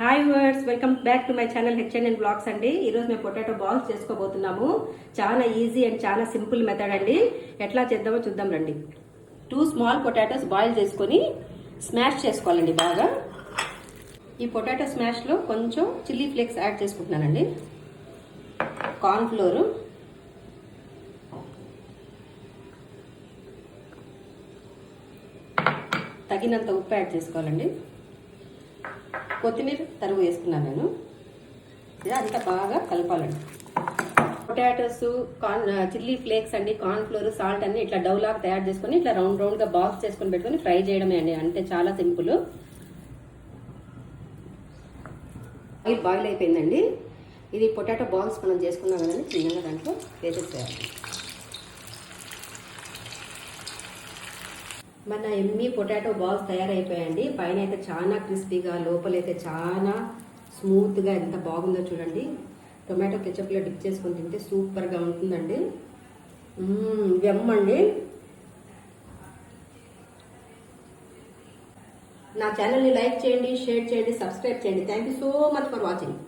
Hi words, welcome back to my channel H N N blogs అండి. ఈరోజు మేము పొటాటో బాల్స్ చేసుకోబోతున్నాము. చాలా ఈజీ అండ్ చాలా సింపుల్ మెథడ్ అండి. ఎట్లా చేద్దామో చూద్దాం రండి. 2 స్మాల్ పొటాటోస్ బాయిల్ చేసుకొని స్మాష్ చేసుకోవాలండి బాగా. ఈ పొటాటో స్మాష్లో కొంచెం చిల్లీ ఫ్లేక్స్ యాడ్ చేసుకుంటున్నానండి, కార్న్ ఫ్లోర్, తగినంత ఉప్పు యాడ్ చేసుకోవాలండి, కొత్తిమీర తరుగు వేసుకున్నాను నేను. అంతా బాగా కలపాలండి. పొటాటోస్, చిల్లీ ఫ్లేక్స్ అండి, కార్న్ ఫ్లోర్, సాల్ట్ అన్ని ఇట్లా డౌ లాగా తయారు చేసుకొని ఇట్లా రౌండ్ రౌండ్ గా బాక్స్ చేసుకొని పెట్టుకొని ఫ్రై చేయడమే అండి. అంటే చాలా సింపుల్. ఆయిల్ బాయిల్ అయిపోయిందండి. ఇది పొటాటో బాల్స్ మనం చేసుకున్నాం కదండి, చిన్నగా దాంట్లో వేసేసేయాలి. మన ఎమ్మి పొటాటో బాల్స్ తయారైపోయాయండి. పైన అయితే చాలా క్రిస్పీగా, లోపలైతే చాలా స్మూత్గా ఎంత బాగుందో చూడండి. టొమాటో కెచప్లో డిప్ చేసుకొని తింటే సూపర్గా ఉంటుందండి. వెమ్మండి. నా ఛానల్ని లైక్ చేయండి, షేర్ చేయండి, సబ్స్క్రైబ్ చేయండి. Thank you so much for watching.